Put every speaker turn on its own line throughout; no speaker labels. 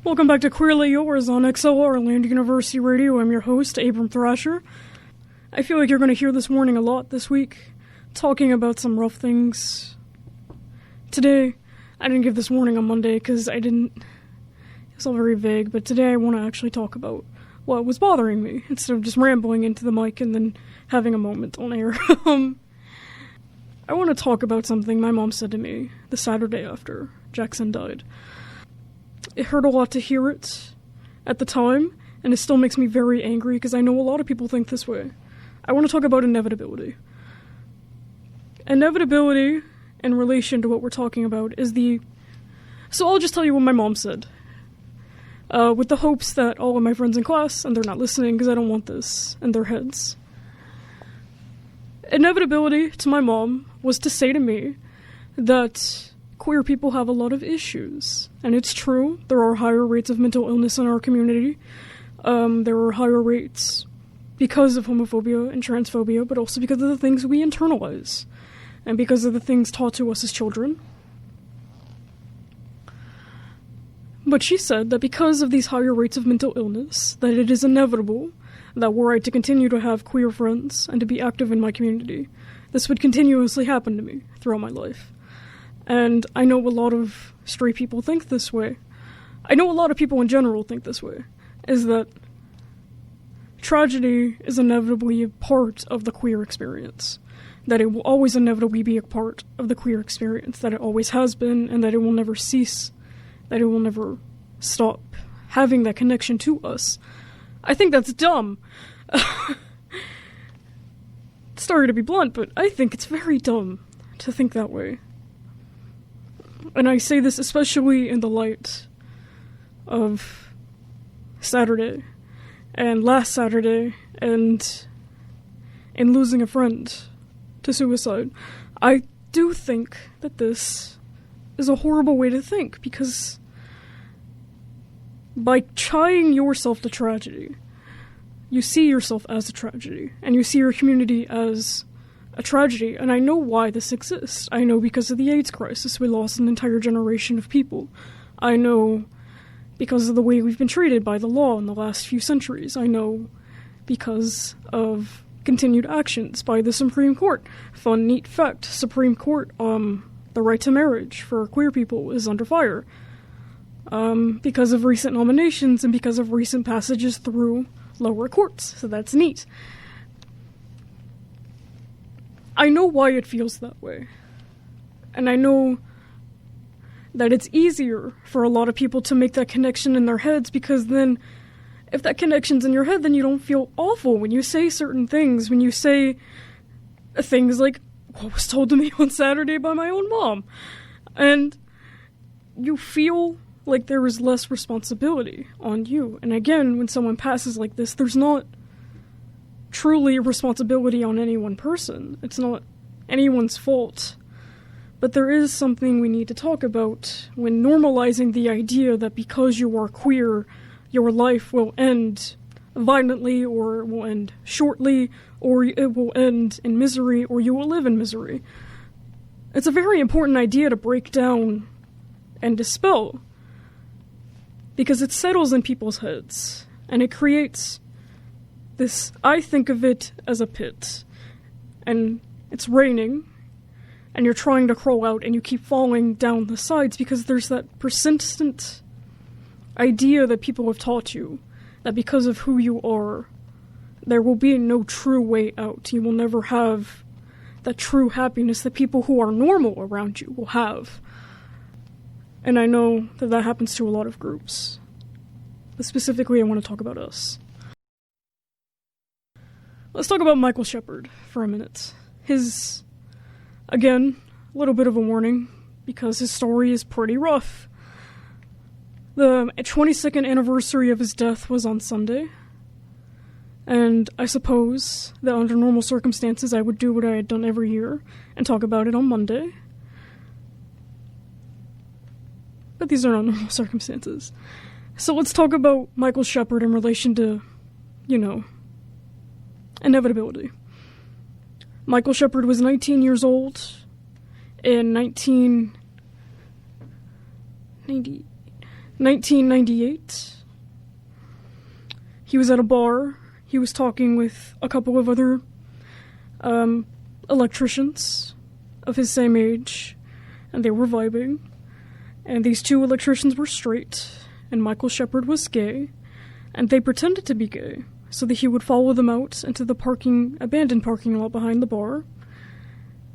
Welcome back to Queerly Yours on XLR Land University Radio. I'm your host, Abram Thrasher. I feel like you're going to hear this morning a lot this week, talking about some rough things. Today, I didn't give this warning on Monday because it's all very vague, but today I want to actually talk about what was bothering me, instead of just rambling into the mic and then having a moment on air. I want to talk about something my mom said to me the Saturday after Jackson died. It hurt a lot to hear it at the time, and it still makes me very angry because I know a lot of people think this way. I want to talk about inevitability. Inevitability, in relation to what we're talking about, is So I'll just tell you what my mom said. With the hopes that all of my friends in class, and they're not listening because I don't want this in their heads. Inevitability, to my mom, was to say to me that queer people have a lot of issues. And it's true, there are higher rates of mental illness in our community. There are higher rates because of homophobia and transphobia, but also because of the things we internalize. And because of the things taught to us as children. But she said that because of these higher rates of mental illness, that it is inevitable that were I to continue to have queer friends and to be active in my community, this would continuously happen to me throughout my life. And I know a lot of straight people think this way. I know a lot of people in general think this way, is that tragedy is inevitably a part of the queer experience. That it will always inevitably be a part of the queer experience, that it always has been, and that it will never cease, that it will never stop having that connection to us. I think that's dumb. Sorry to be blunt, but I think it's very dumb to think that way. And I say this especially in the light of Saturday, and last Saturday, and in losing a friend to suicide. I do think that this is a horrible way to think, because by tying yourself to tragedy, you see yourself as a tragedy, and you see your community as a tragedy, and I know why this exists. I know because of the AIDS crisis, we lost an entire generation of people. I know because of the way we've been treated by the law in the last few centuries. I know because of continued actions by the Supreme Court. Fun, neat fact, Supreme Court, the right to marriage for queer people is under fire. Because of recent nominations and because of recent passages through lower courts, so that's neat. I know why it feels that way. And I know that it's easier for a lot of people to make that connection in their heads, because then, if that connection's in your head, then you don't feel awful when you say certain things, when you say things like what was told to me on Saturday by my own mom. And you feel like there is less responsibility on you. And again, when someone passes like this, there's not truly a responsibility on any one person. It's not anyone's fault. But there is something we need to talk about when normalizing the idea that because you are queer, your life will end violently, or it will end shortly, or it will end in misery, or you will live in misery. It's a very important idea to break down and dispel, because it settles in people's heads, and it creates this, I think of it as a pit, and it's raining, and you're trying to crawl out, and you keep falling down the sides because there's that persistent idea that people have taught you, that because of who you are, there will be no true way out. You will never have that true happiness that people who are normal around you will have. And I know that that happens to a lot of groups. But specifically, I want to talk about us. Let's talk about Michael Shepard for a minute. Again, a little bit of a warning, because his story is pretty rough. The 22nd anniversary of his death was on Sunday, and I suppose that under normal circumstances I would do what I had done every year and talk about it on Monday. But these are not normal circumstances. So let's talk about Michael Shepard in relation to, inevitability. Michael Shepard was 19 years old in 1990. 1998. He was at a bar. He was talking with a couple of other electricians of his same age, and they were vibing. And these two electricians were straight, and Michael Shepard was gay, and they pretended to be gay so that he would follow them out into the abandoned parking lot behind the bar.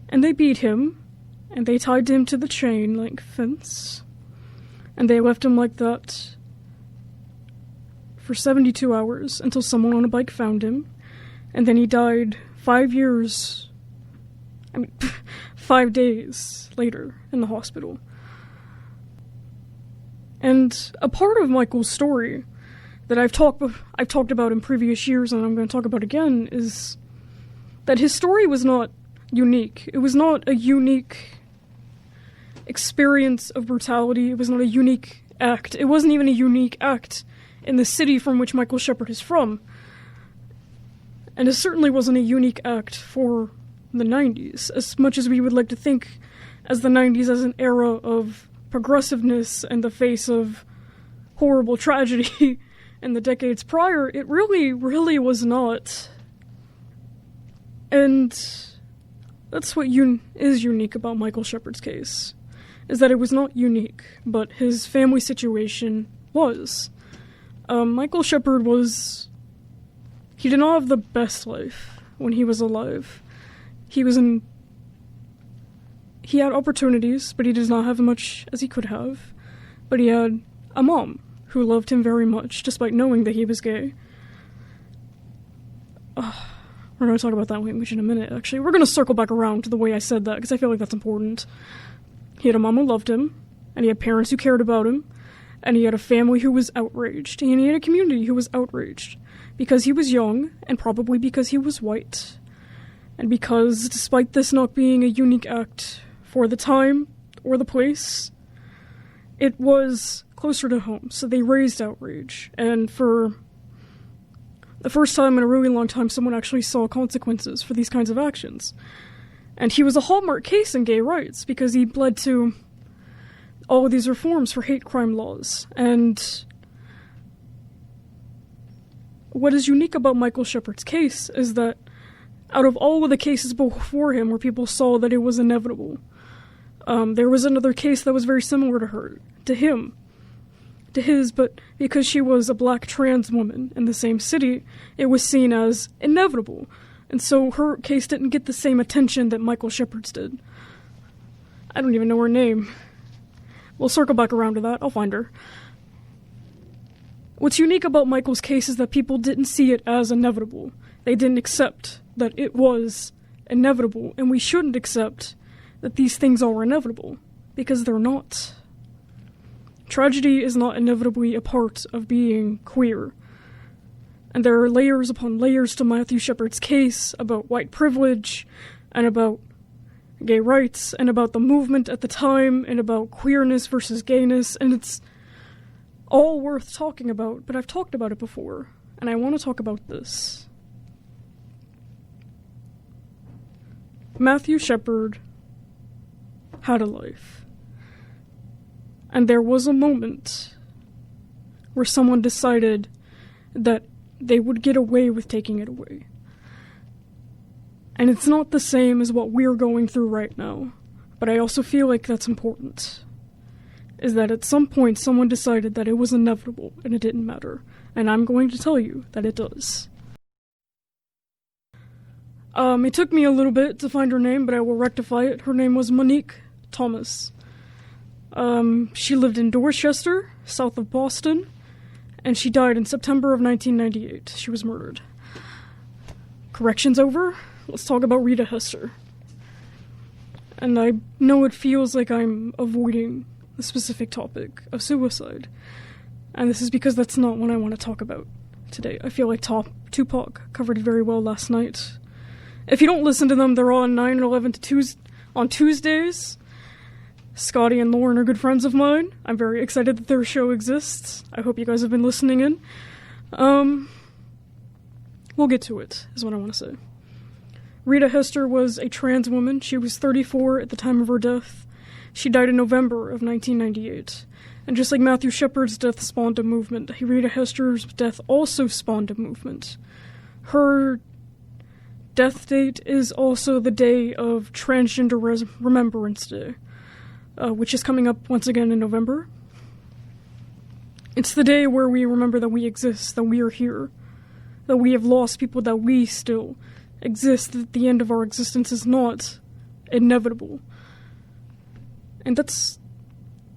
And they beat him, and they tied him to the chain link fence, and they left him like that for 72 hours until someone on a bike found him, and then he died 5 days later in the hospital. And a part of Michael's story that I've talked about in previous years, and I'm going to talk about again, is that his story was not unique. It was not a unique experience of brutality. It was not a unique act. It wasn't even a unique act in the city from which Michael Shepard is from. And it certainly wasn't a unique act for the 90s, as much as we would like to think as the 90s as an era of progressiveness in the face of horrible tragedy in the decades prior. It really, really was not. And that's what is unique about Michael Shepard's case, is that it was not unique, but his family situation was. Michael Shepard he did not have the best life when he was alive. He had opportunities, but he does not have as much as he could have. But he had a mom who loved him very much, despite knowing that he was gay. We're going to talk about that language in a minute, actually. We're going to circle back around to the way I said that, because I feel like that's important. He had a mom who loved him, and he had parents who cared about him, and he had a family who was outraged, and he had a community who was outraged, because he was young, and probably because he was white. And because, despite this not being a unique act for the time or the place, it was closer to home, so they raised outrage. And for the first time in a really long time, someone actually saw consequences for these kinds of actions. And he was a hallmark case in gay rights, because he led to all of these reforms for hate crime laws. And what is unique about Michael Shepard's case is that out of all of the cases before him where people saw that it was inevitable, there was another case that was very similar to his, but because she was a black trans woman in the same city, it was seen as inevitable. And so her case didn't get the same attention that Michael Shepard's did. I don't even know her name. We'll circle back around to that. I'll find her. What's unique about Michael's case is that people didn't see it as inevitable. They didn't accept that it was inevitable, and we shouldn't accept that these things are inevitable, because they're not. Tragedy is not inevitably a part of being queer. And there are layers upon layers to Matthew Shepard's case about white privilege, and about gay rights, and about the movement at the time, and about queerness versus gayness, and it's all worth talking about, but I've talked about it before, and I want to talk about this. Matthew Shepard had a life. And there was a moment where someone decided that they would get away with taking it away. And it's not the same as what we're going through right now, but I also feel like that's important. Is that at some point someone decided that it was inevitable and it didn't matter. And I'm going to tell you that it does. It took me a little bit to find her name, but I will rectify it. Her name was Monique Thomas. She lived in Dorchester, south of Boston, and she died in September of 1998. She was murdered. Corrections over. Let's talk about Rita Hester. And I know it feels like I'm avoiding the specific topic of suicide. And this is because that's not what I want to talk about today. I feel like Tupac covered it very well last night. If you don't listen to them, they're on 9 and 11 on Tuesdays. Scotty and Lauren are good friends of mine. I'm very excited that their show exists. I hope you guys have been listening in. We'll get to it, is what I want to say. Rita Hester was a trans woman. She was 34 at the time of her death. She died in November of 1998. And just like Matthew Shepard's death spawned a movement, Rita Hester's death also spawned a movement. Her death date is also the day of Transgender Remembrance Day, which is coming up once again in November. It's the day where we remember that we exist, that we are here, that we have lost people, that we still exist, that the end of our existence is not inevitable. And that's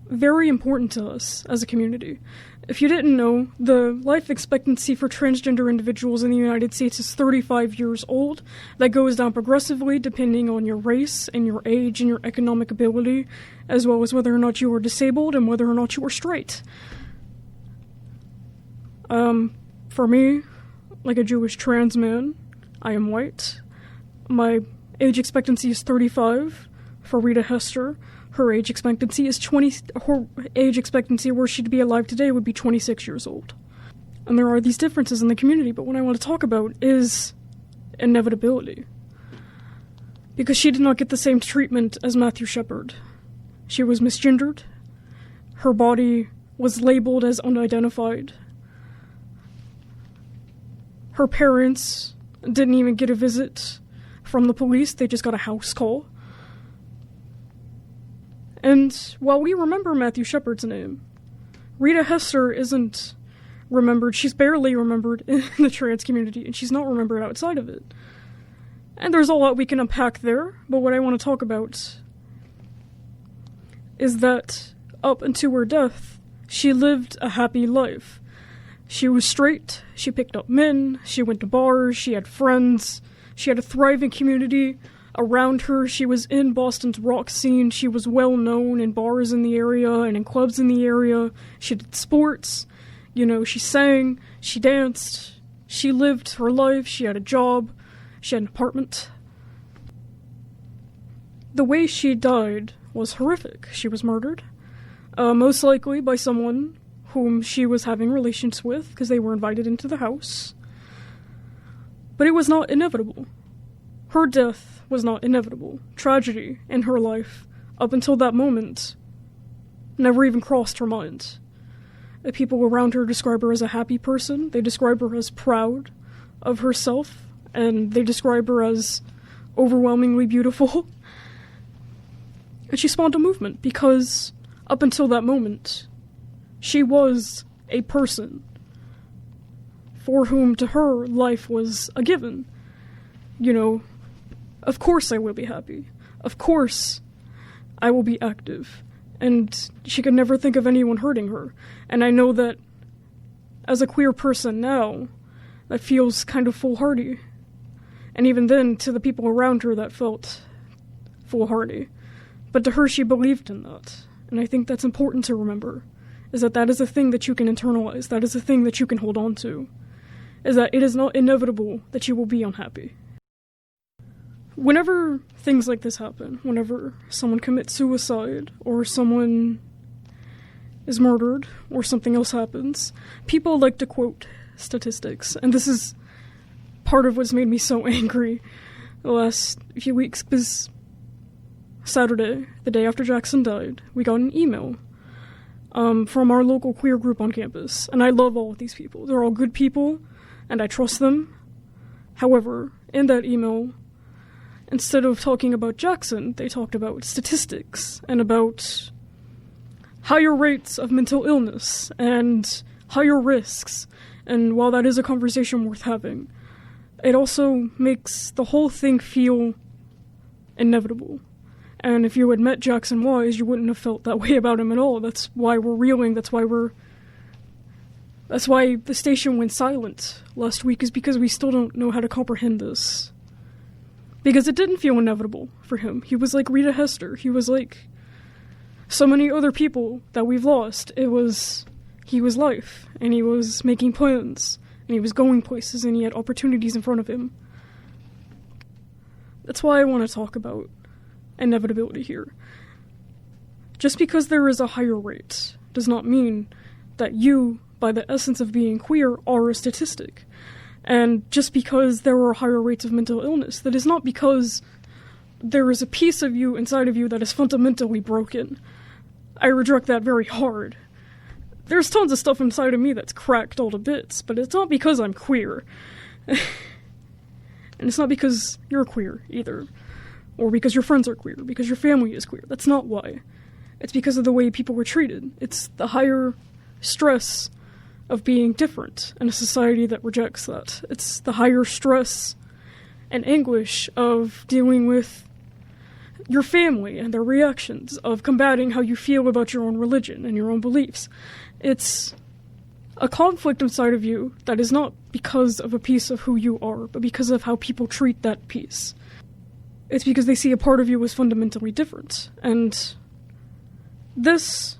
very important to us as a community. If you didn't know, the life expectancy for transgender individuals in the United States is 35 years old. That goes down progressively depending on your race and your age and your economic ability, as well as whether or not you are disabled and whether or not you are straight. For me, like a Jewish trans man, I am white. My age expectancy is 35. For Rita Hester, her age expectancy is 20. Her age expectancy were she to be alive today would be 26 years old. And there are these differences in the community, but what I want to talk about is inevitability. Because she did not get the same treatment as Matthew Shepard. She was misgendered. Her body was labeled as unidentified. Her parents didn't even get a visit from the police, they just got a house call. And while we remember Matthew Shepard's name, Rita Hester isn't remembered. She's barely remembered in the trans community, and she's not remembered outside of it. And there's a lot we can unpack there, but what I want to talk about is that up until her death, she lived a happy life. She was straight, she picked up men, she went to bars, she had friends, she had a thriving community around her. She was in Boston's rock scene, she was well known in bars in the area and in clubs in the area. She did sports, she sang, she danced, she lived her life, she had a job, she had an apartment. The way she died was horrific. She was murdered, most likely by someone whom she was having relations with, because they were invited into the house. But it was not inevitable. Her death was not inevitable. Tragedy in her life, up until that moment, never even crossed her mind. The people around her describe her as a happy person, they describe her as proud of herself, and they describe her as overwhelmingly beautiful. And she spawned a movement, because up until that moment, she was a person for whom, to her, life was a given. Of course I will be happy. Of course I will be active. And she could never think of anyone hurting her. And I know that as a queer person now, that feels kind of foolhardy. And even then, to the people around her, that felt foolhardy. But to her, she believed in that. And I think that's important to remember. Is that is a thing that you can internalize, that is a thing that you can hold on to, is that it is not inevitable that you will be unhappy. Whenever things like this happen, whenever someone commits suicide, or someone is murdered, or something else happens, people like to quote statistics, and this is part of what's made me so angry the last few weeks, because Saturday, the day after Jackson died, we got an email from our local queer group on campus, and I love all of these people. They're all good people, and I trust them. However, in that email, instead of talking about Jackson, they talked about statistics, and about higher rates of mental illness, and higher risks, and while that is a conversation worth having, it also makes the whole thing feel inevitable. And if you had met Jackson Wise, you wouldn't have felt that way about him at all. That's why we're reeling, that's why the station went silent last week, is because we still don't know how to comprehend this. Because it didn't feel inevitable for him. He was like Rita Hester. He was like so many other people that we've lost. He was life, and he was making plans, and he was going places, and he had opportunities in front of him. That's why I want to talk about inevitability here. Just because there is a higher rate does not mean that you, by the essence of being queer, are a statistic. And just because there are higher rates of mental illness, that is not because there is a piece of you inside of you that is fundamentally broken. I reject that very hard. there's tons of stuff inside of me that's cracked all to bits, but it's not because I'm queer. And it's not because you're queer, either. Or because your friends are queer, because your family is queer. That's not why. It's because of the way people were treated. It's the higher stress of being different in a society that rejects that. It's the higher stress and anguish of dealing with your family and their reactions, of combating how you feel about your own religion and your own beliefs. It's a conflict inside of you that is not because of a piece of who you are, but because of how people treat that piece. It's because they see a part of you as fundamentally different. And this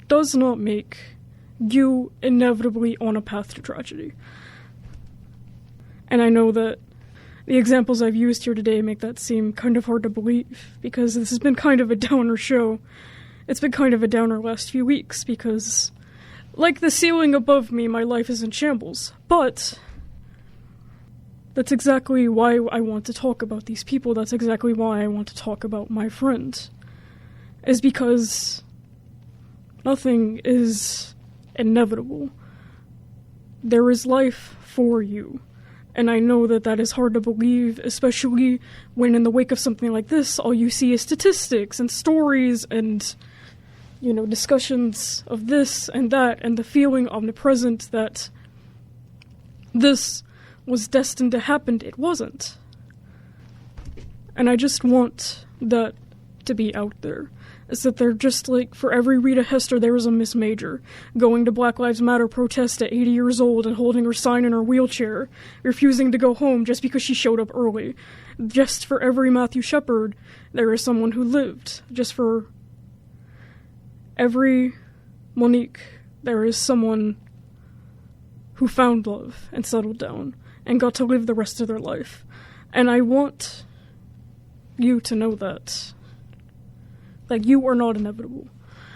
does not make you inevitably on a path to tragedy. And I know that the examples I've used here today make that seem kind of hard to believe, because this has been kind of a downer show. It's been kind of a downer last few weeks, because, like the ceiling above me, my life is in shambles. But that's exactly why I want to talk about these people. That's exactly why I want to talk about my friend. Is because nothing is inevitable. There is life for you. And I know that that is hard to believe, especially when in the wake of something like this, all you see is statistics and stories and, discussions of this and that, and the feeling omnipresent that this was destined to happen. It wasn't. And I just want that to be out there. Is that they're just like, for every Rita Hester, there is a Miss Major, going to Black Lives Matter protest at 80 years old and holding her sign in her wheelchair, refusing to go home just because she showed up early. Just for every Matthew Shepard, there is someone who lived. Just for every Monique, there is someone who found love and settled down and got to live the rest of their life. And I want you to know that. Like, you are not inevitable.